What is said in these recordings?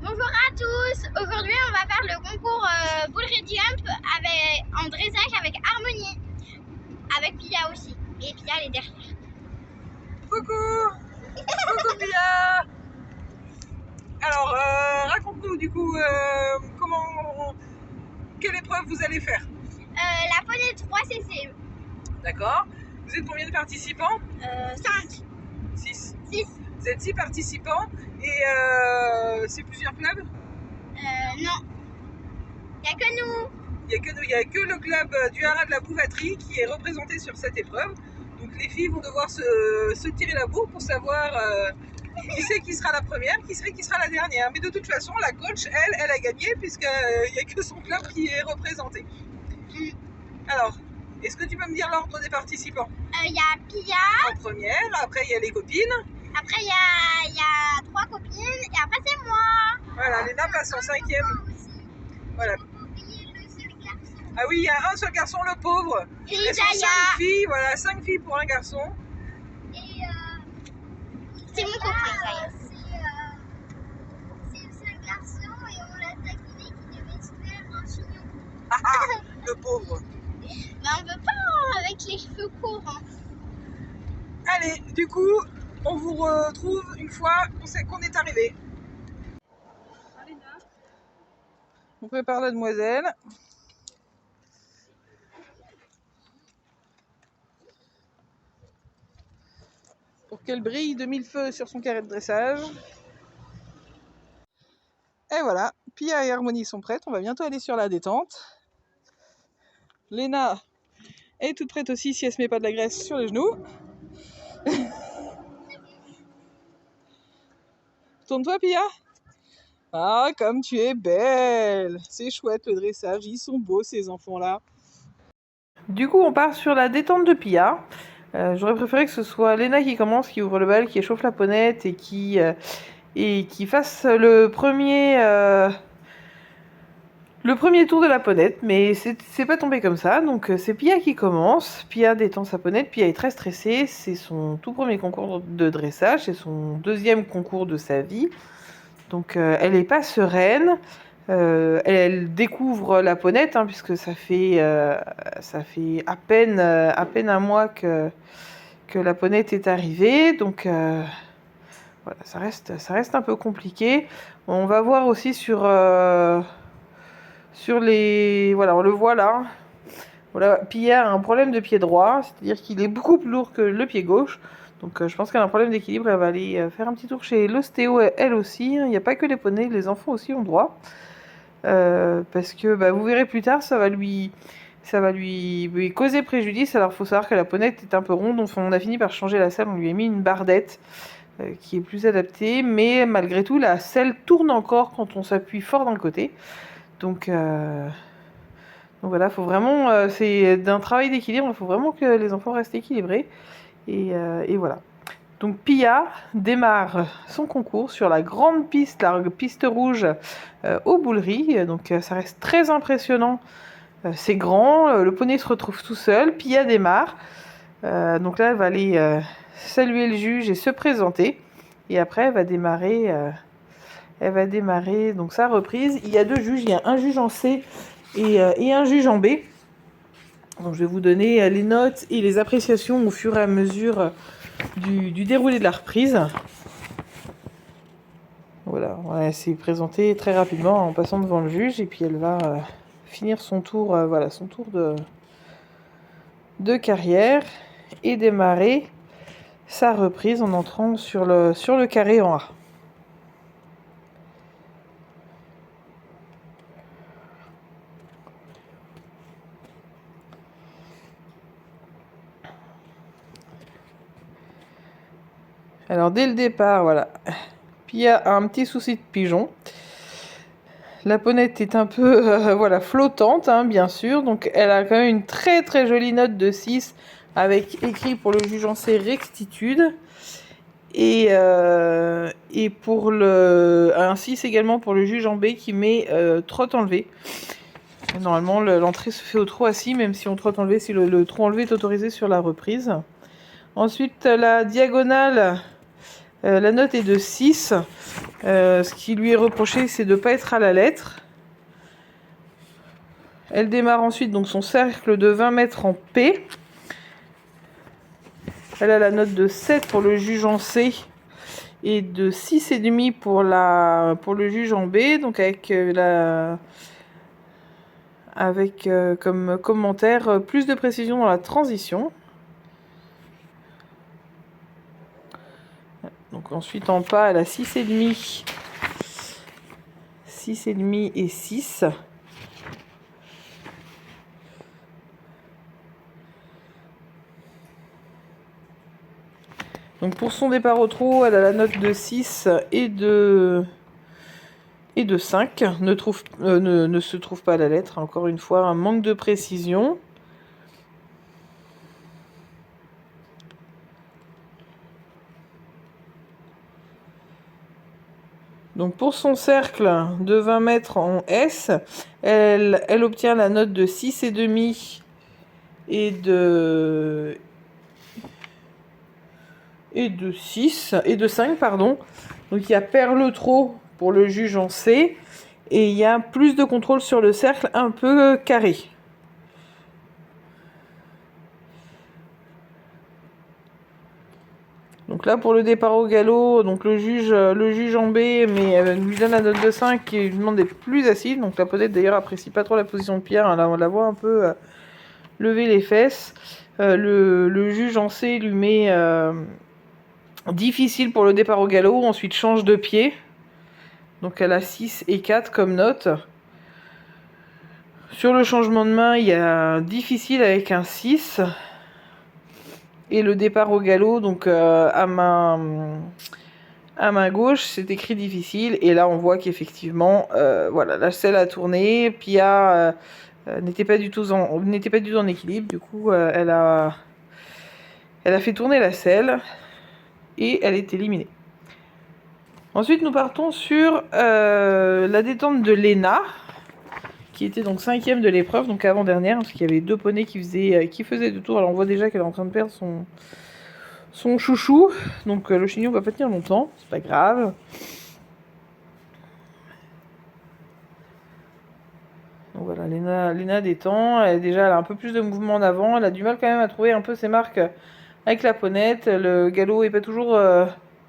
Bonjour à tous. Aujourd'hui, on va faire le concours Boulerie Jump en dressage avec Harmonie. Avec Pia aussi. Et Pia, elle est derrière. Coucou. Coucou Pia. Alors, raconte-nous du coup quelle épreuve vous allez faire. La poney 3 cc. D'accord. Vous êtes combien de participants? 5. 6. 6. Vous êtes 6 participants et c'est plusieurs clubs? Non. Il n'y a que nous. Il n'y a que le club du Haras de la Bouvaterie qui est représenté sur cette épreuve. Donc les filles vont devoir se tirer la bourre pour savoir qui c'est qui sera la première, qui sera la dernière. Mais de toute façon, la coach, elle a gagné puisqu'il n'y a que son club qui est représenté. Alors, est-ce que tu peux me dire l'ordre des participants? Il y a Pia. En première, après il y a les copines. Après, il y a 3 copines. Et après, c'est moi. Voilà, Léna passe en 5e. Voilà. Ah oui, il y a un seul garçon, le pauvre. Et Elles sont 5 filles, voilà, 5 filles pour un garçon. Et c'est mon copain, Isaiah. C'est un garçon et on l'a taquiné qui devait se faire un chignon. Le pauvre. Mais on veut pas avec les cheveux courts. Hein. Allez, du coup, on vous retrouve une fois qu'on est arrivé. On prépare la demoiselle. Pour qu'elle brille de mille feux sur son carré de dressage. Et voilà, Pia et Harmonie sont prêtes. On va bientôt aller sur la détente. Léna est toute prête aussi si elle se met pas de la graisse sur les genoux. Tourne-toi, Pia. Ah, comme tu es belle. C'est chouette le dressage, ils sont beaux ces enfants-là. Du coup, on part sur la détente de Pia. J'aurais préféré que ce soit Léna qui commence, qui ouvre le bal, qui échauffe la ponette et qui fasse le premier tour de la ponette, mais c'est pas tombé comme ça, donc c'est Pia qui commence. Pia détend sa ponette, Pia est très stressée, c'est son tout premier concours de dressage, c'est son deuxième concours de sa vie, donc elle n'est pas sereine. Elle découvre la ponette, hein, puisque ça fait à peine un mois que la ponette est arrivée, donc voilà, ça reste un peu compliqué. On va voir aussi sur les... Voilà, on le voit là. Voilà, Pia a un problème de pied droit, c'est-à-dire qu'il est beaucoup plus lourd que le pied gauche. Donc je pense qu'elle a un problème d'équilibre, elle va aller faire un petit tour chez l'ostéo, elle aussi. Il n'y a pas que les poneys, les enfants aussi ont droit. Parce que vous verrez plus tard, ça va lui causer préjudice. Alors il faut savoir que la ponette est un peu ronde, donc on a fini par changer la selle, on lui a mis une bardette qui est plus adaptée, mais malgré tout la selle tourne encore quand on s'appuie fort d'un côté. Donc voilà, faut vraiment, c'est d'un travail d'équilibre, il faut vraiment que les enfants restent équilibrés. Et voilà. Donc Pia démarre son concours sur la grande piste, la piste rouge aux Bouleries. Donc ça reste très impressionnant. C'est grand, le poney se retrouve tout seul. Pia démarre. Donc là, elle va aller saluer le juge et se présenter. Et après, elle va démarrer donc sa reprise. Il y a 2 juges, il y a un juge en C et un juge en B. Donc je vais vous donner les notes et les appréciations au fur et à mesure du déroulé de la reprise. Voilà, elle s'est présentée très rapidement en passant devant le juge et puis elle va finir son tour, son tour de carrière et démarrer sa reprise en entrant sur le carré en A. Alors dès le départ, voilà, Pia a un petit souci de pigeon. La ponette est un peu flottante, hein, bien sûr. Donc elle a quand même une très très jolie note de 6 avec écrit pour le juge en C rectitude. Et pour un 6 également pour le juge en B qui met trotte enlevé. Normalement l'entrée se fait au trot assis, même si on trotte enlevé, si le trot enlevé est autorisé sur la reprise. Ensuite la diagonale La note est de 6. Ce qui lui est reproché, c'est de ne pas être à la lettre. Elle démarre ensuite donc son cercle de 20 mètres en P. Elle a la note de 7 pour le juge en C et de 6,5 pour le juge en B. Donc avec comme commentaire plus de précision dans la transition. Donc ensuite en pas, elle a 6,5, 6,5 et 6. Donc pour son départ au trot, elle a la note de 6 et de 5. Ne se trouve pas à la lettre. Encore une fois, un manque de précision. Donc pour son cercle de 20 mètres en S, elle obtient la note de 6,5 et de 5, pardon. Donc il y a perle trop pour le juge en C et il y a plus de contrôle sur le cercle un peu carré. Donc là pour le départ au galop, donc le juge en B mais lui donne la note de 5 et lui demande d'être plus assise. Donc la peut-être d'ailleurs apprécie pas trop la position de Pierre, hein. Là on la voit un peu lever les fesses. Le juge en C lui met difficile pour le départ au galop, ensuite change de pied. Donc elle a 6 et 4 comme note. Sur le changement de main, il y a difficile avec un 6. Et le départ au galop, donc à main gauche, c'est écrit difficile. Et là, on voit qu'effectivement, voilà, la selle a tourné. Pia n'était pas du tout en équilibre. Du coup, elle a fait tourner la selle et elle est éliminée. Ensuite, nous partons sur la détente de Léna, qui était donc 5e de l'épreuve, donc avant-dernière, parce qu'il y avait 2 poneys qui faisaient 2 tours. Alors on voit déjà qu'elle est en train de perdre son chouchou, donc le chignon va pas tenir longtemps, c'est pas grave. Donc voilà, Léna détend, elle a un peu plus de mouvement en avant, elle a du mal quand même à trouver un peu ses marques avec la ponette, le galop est pas toujours,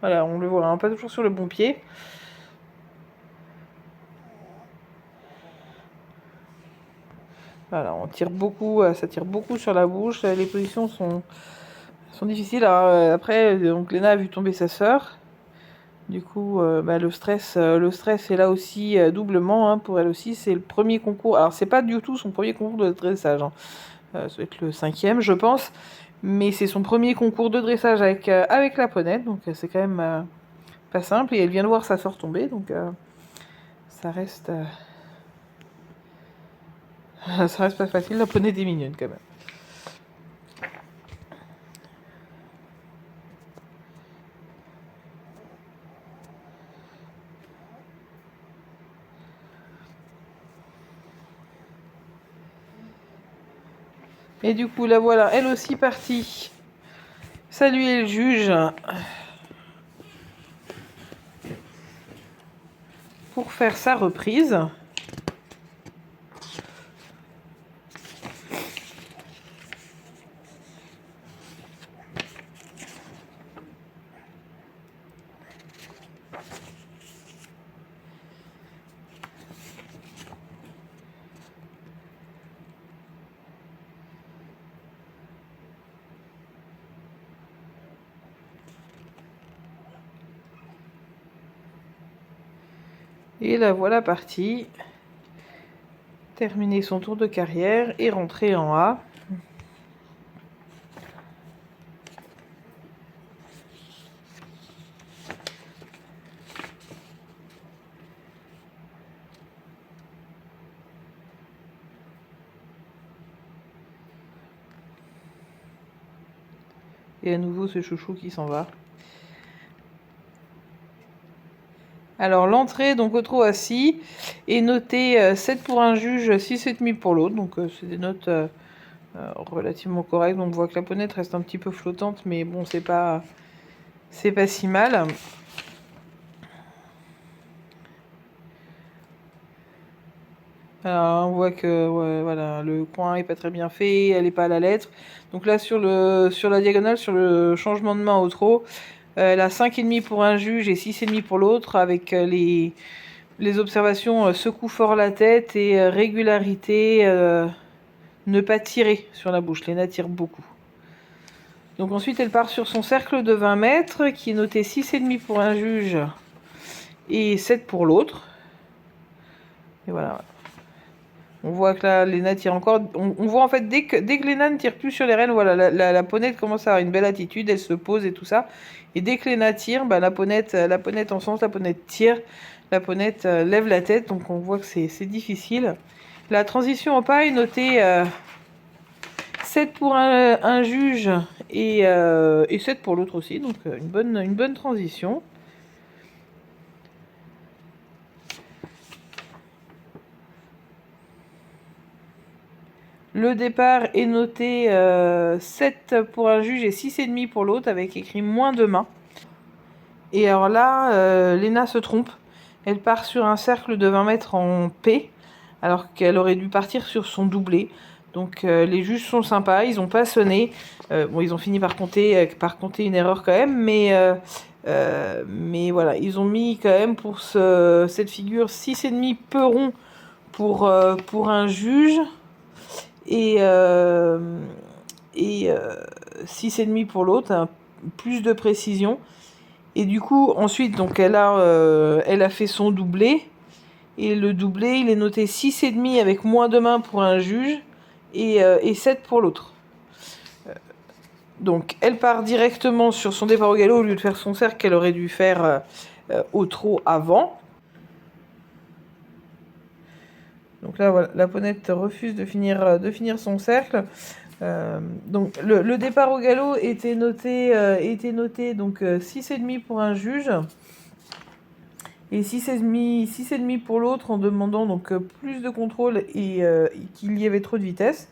voilà, on le voit, hein, pas toujours sur le bon pied. Voilà, on tire beaucoup, ça tire beaucoup sur la bouche, les positions sont difficiles. Alors, après, donc Léna a vu tomber sa sœur. Du coup, le stress est là aussi doublement, hein, pour elle aussi. C'est le premier concours. Alors, c'est pas du tout son premier concours de dressage, hein. Ça va être le 5e, je pense. Mais c'est son premier concours de dressage avec la ponette. Donc, c'est quand même pas simple. Et elle vient de voir sa sœur tomber. Donc, ça reste pas facile. La ponette est mignonne quand même. Et du coup, la voilà, elle aussi partie saluer le juge pour faire sa reprise. Et la voilà partie. Terminer son tour de carrière et rentrer en A. Et à nouveau ce chouchou qui s'en va. Alors l'entrée donc au trot assis est notée 7 pour un juge, 6,5 pour l'autre. Donc c'est des notes relativement correctes. Donc on voit que la ponette reste un petit peu flottante, mais bon, c'est pas c'est pas si mal. Alors, on voit que ouais, voilà, le coin est pas très bien fait, elle est pas à la lettre. Donc là, sur la diagonale, sur le changement de main au trot, elle a 5,5 pour un juge et 6,5 pour l'autre, avec les observations secoue fort la tête et régularité, ne pas tirer sur la bouche. Léna tire beaucoup. Donc ensuite, elle part sur son cercle de 20 mètres, qui est noté 6,5 pour un juge et 7 pour l'autre. Et voilà. On voit que là, Léna tire encore. On voit en fait, dès que Léna ne tire plus sur les rênes, voilà, la ponette commence à avoir une belle attitude, elle se pose et tout ça. Et dès que Léna tire, bah, la ponette en sens, la ponette tire, la ponette lève la tête. Donc on voit que c'est difficile. La transition en pas est notée 7 pour un juge et 7 pour l'autre aussi. Donc une bonne transition. Le départ est noté 7 pour un juge et 6,5 pour l'autre, avec écrit moins de mains. Et alors là, Léna se trompe. Elle part sur un cercle de 20 mètres en P, alors qu'elle aurait dû partir sur son doublé. Donc les juges sont sympas, ils n'ont pas sonné. Bon, ils ont fini par compter une erreur quand même, mais voilà, ils ont mis quand même pour cette figure 6,5 peu rond pour un juge. Et 6,5 pour l'autre, hein, plus de précision. Et du coup, ensuite, donc elle a fait son doublé. Et le doublé, il est noté 6,5 avec moins de mains pour un juge et 7 pour l'autre. Donc elle part directement sur son départ au galop au lieu de faire son cercle qu'elle aurait dû faire au trot avant. Donc là, voilà, la ponette refuse de finir son cercle. Donc le départ au galop était noté donc 6,5 pour un juge et 6,5 pour l'autre, en demandant donc plus de contrôle et qu'il y avait trop de vitesse.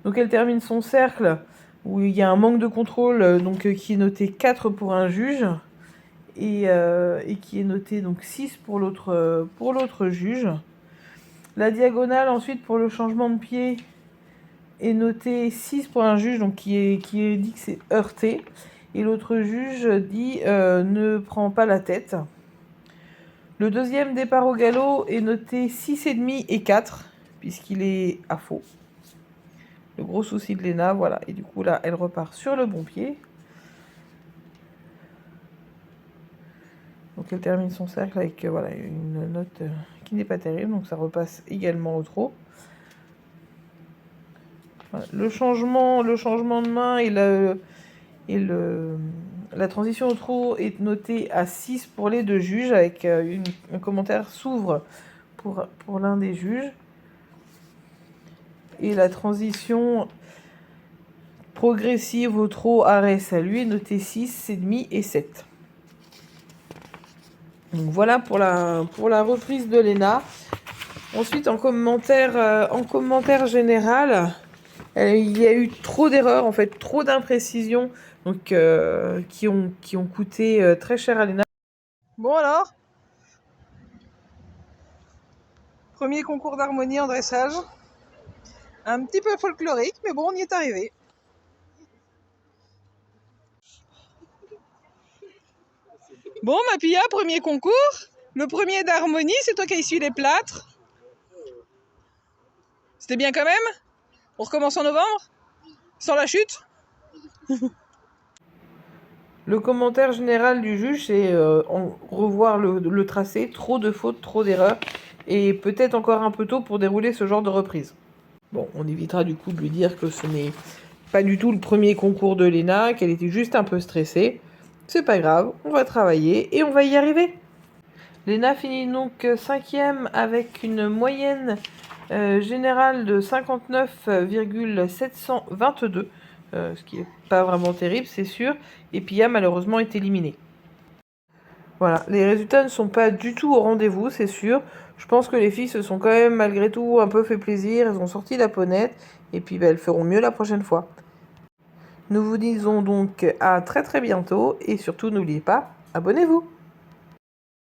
Donc elle termine son cercle où il y a un manque de contrôle, donc qui est noté 4 pour un juge et qui est noté donc 6 pour l'autre juge. La diagonale ensuite pour le changement de pied est noté 6 pour un juge, donc qui est dit que c'est heurté. Et l'autre juge dit ne prend pas la tête. Le deuxième départ au galop est noté 6,5 et 4, puisqu'il est à faux. Le gros souci de Léna, voilà. Et du coup, là, elle repart sur le bon pied. Donc elle termine son cercle avec voilà, une note qui n'est pas terrible, donc ça repasse également au trot. Voilà. Le changement de main et la transition au trot est notée à 6 pour les deux juges, avec un commentaire s'ouvre pour l'un des juges. Et la transition progressive au trot arrêt salut est notée 6, 6,5 et 7. Donc voilà pour la reprise de Léna. Ensuite, en commentaire général, il y a eu trop d'erreurs, en fait, trop d'imprécisions, donc qui ont coûté très cher à Léna. Bon alors, premier concours d'harmonie en dressage. Un petit peu folklorique, mais bon, on y est arrivé. Bon, ma Pia, premier concours. Le premier d'harmonie, c'est toi qui as essuyé les plâtres. C'était bien quand même? On recommence en novembre? Sans la chute? Le commentaire général du juge, c'est revoir le tracé, trop de fautes, trop d'erreurs, et peut-être encore un peu tôt pour dérouler ce genre de reprise. Bon, on évitera du coup de lui dire que ce n'est pas du tout le premier concours de Léna, qu'elle était juste un peu stressée. C'est pas grave, on va travailler et on va y arriver. Léna finit donc 5e avec une moyenne générale de 59,722, ce qui n'est pas vraiment terrible, c'est sûr. Et Pia malheureusement est éliminée. Voilà, les résultats ne sont pas du tout au rendez-vous, c'est sûr. Je pense que les filles se sont quand même malgré tout un peu fait plaisir, elles ont sorti la ponette, et puis elles feront mieux la prochaine fois. Nous vous disons donc à très très bientôt et surtout n'oubliez pas, abonnez-vous.